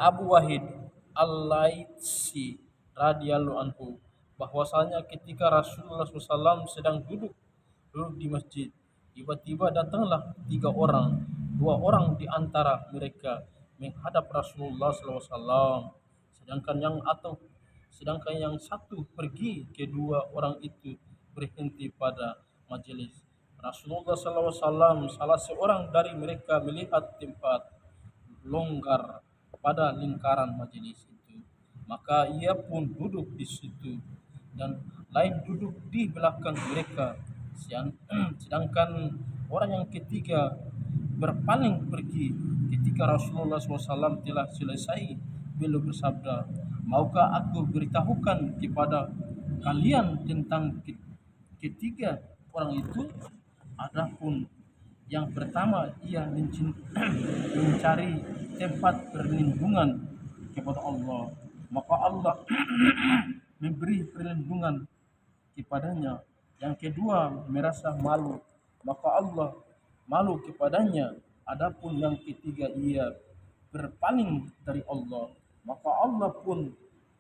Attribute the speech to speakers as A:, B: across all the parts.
A: Abu Wahid Al-Laitsi radhiyallahu anhu bahwasanya ketika Rasulullah SAW sedang duduk di masjid, tiba-tiba datanglah tiga orang, dua orang di antara mereka menghadap Rasulullah SAW, sedangkan yang atau sedangkan yang satu pergi, kedua orang itu berhenti pada majelis. Rasulullah SAW, salah seorang dari mereka melihat tempat longgar pada lingkaran majelis itu, maka ia pun duduk di situ dan lain duduk di belakang mereka. Sedangkan orang yang ketiga berpaling pergi ketika Rasulullah SAW telah selesai. Beliau bersabda, maukah aku beritahukan kepada kalian tentang ketiga orang itu? Adapun yang pertama, ia mencari tempat perlindungan kepada Allah, maka Allah memberi perlindungan kepadanya. Yang kedua, merasa malu, maka Allah malu kepadanya. Adapun yang ketiga, ia berpaling dari Allah, maka Allah pun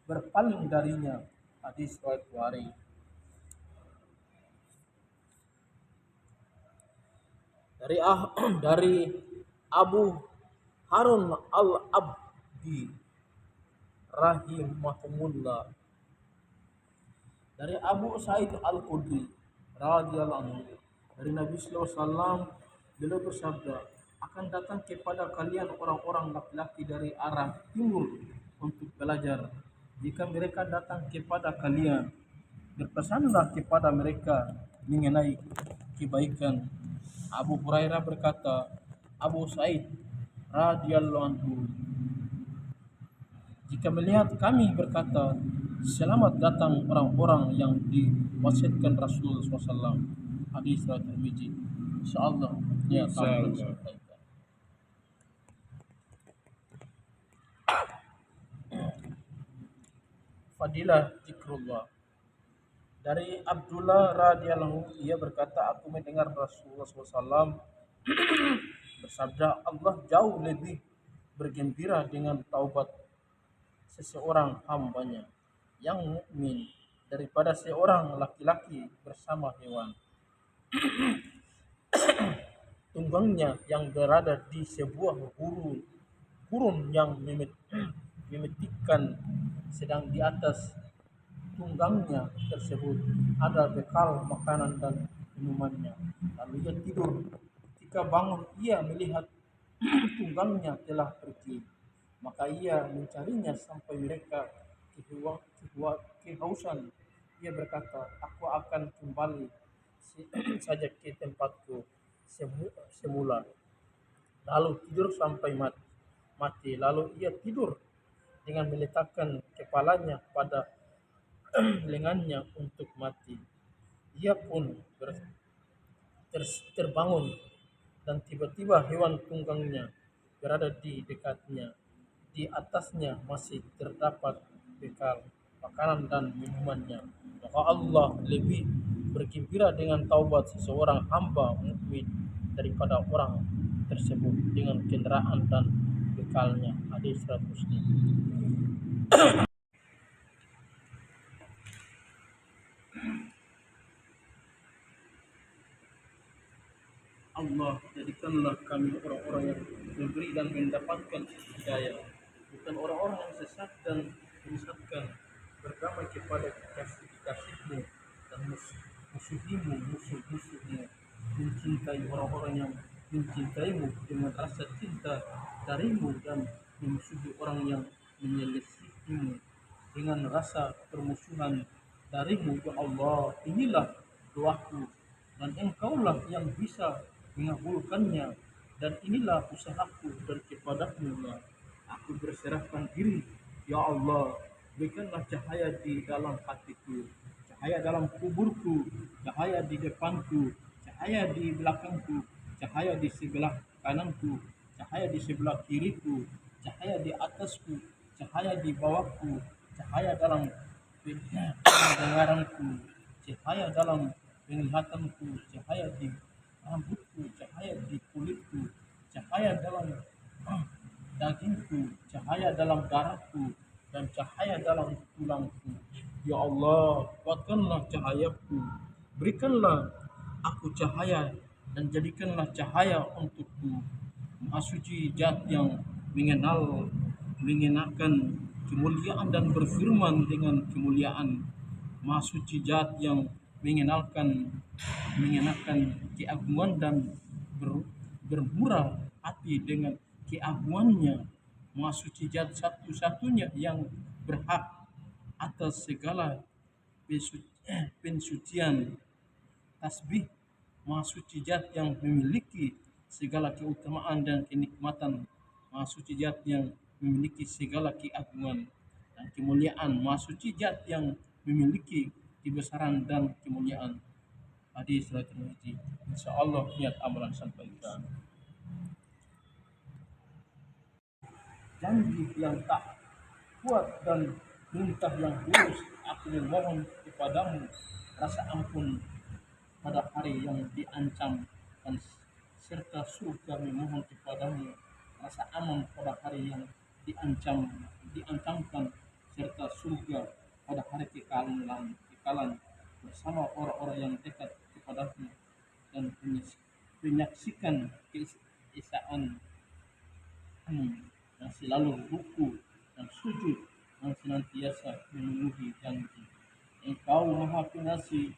A: berpaling darinya. Hadis riwayat Bukhari. Dari dari Abu Harun Al-Abdi rahimahumullah, dari Abu Sa'id Al-Khudri radhiyallahu anhu, dari Nabi sallallahu alaihi wasallam, beliau bersabda, akan datang kepada kalian orang-orang laki-laki dari arah timur untuk belajar. Jika mereka datang kepada kalian, berpesanlah kepada mereka mengenai kebaikan. Abu Hurairah berkata, Abu Sa'id radhiyallahu anhu, jika melihat kami berkata, selamat datang orang-orang yang diwasiatkan Rasulullah SAW. Hadis riwayat Tirmidzi. Insyaallah ya kami sampaikan. Fadilah zikrullah. Dari Abdullah radhiyallahu anhu, ia berkata, aku mendengar Rasulullah SAW bersabda, Allah jauh lebih bergembira dengan taubat seseorang hambanya yang mukmin daripada seorang laki-laki bersama hewan tunggangnya yang berada di sebuah gurun yang memetikkan, sedang di atas tunggangnya tersebut ada bekal makanan dan minumannya. Lalu ia tidur. Ketika bangun, ia melihat tunggangnya telah pergi. Maka ia mencarinya sampai mereka kehausan. Ia berkata, aku akan kembali saja ke tempatku semula. Lalu tidur sampai mati. Lalu ia tidur dengan meletakkan kepalanya pada lengannya untuk mati. Ia pun terbangun dan tiba-tiba hewan tunggangnya berada di dekatnya. Di atasnya masih terdapat bekal makanan dan minumannya. Maka Allah lebih bergembira dengan taubat seseorang hamba mukmin daripada orang tersebut dengan kendaraan dan bekalnya. Hadis riwayat Muslim. Allah, jadikanlah kami orang-orang yang diberi dan mendapatkan hidayah, bukan orang-orang yang sesat dan menyesatkan. Berdamai kepada kekasih-kekasihmu dan musuhmu. Mencintai orang-orang yang mencintaimu dengan rasa cinta darimu, dan memusuhi orang yang menyelisihimu dengan rasa permusuhan darimu. Ya Allah, inilah doaku dan engkaulah yang bisa mengabulkannya, dan inilah usahaku dan kepadamu lah aku berserahkan diri. Ya Allah, berikanlah cahaya di dalam hatiku, cahaya dalam kuburku, cahaya di depanku, cahaya di belakangku, cahaya di sebelah kananku, cahaya di sebelah kiriku, cahaya di atasku, cahaya di bawahku, cahaya dalam pendengaranku, cahaya dalam penglihatanku, cahaya di rambutku, cahaya di kulitku, cahaya dagingku, cahaya dalam darahku, dan cahaya dalam tulangku. Ya Allah, kuatkanlah cahayaku, berikanlah aku cahaya, dan jadikanlah cahaya untukku. Maha suci Zat yang mengenakan kemuliaan dan berfirman dengan kemuliaan. Maha suci Zat yang mengenakan keagungan dan bermurah hati dengan keagungannya. Maha suci Zat satu-satunya yang berhak atas segala pensucian tasbih. Maha suci Zat yang memiliki segala keutamaan dan kenikmatan. Maha suci Zat yang memiliki segala keagungan dan kemuliaan. Maha suci Zat yang memiliki kebesaran dan kemuliaan. Hadis riwayat Tirmidzi. Insyaallah niat amalan sampaikan. Janji yang tak kuat dan perintah yang tulus, aku memohon kepadamu rasa ampun pada hari yang diancam, dan serta surga memohon kepadamu rasa aman pada hari yang diancamkan, serta surga pada hari kekalan bersama orang-orang yang dekat kepadamu dan menyaksikan keesaan yang selalu ruku dan sujud dan senantiasa memenuhi janji. Engkau Maha Pengasih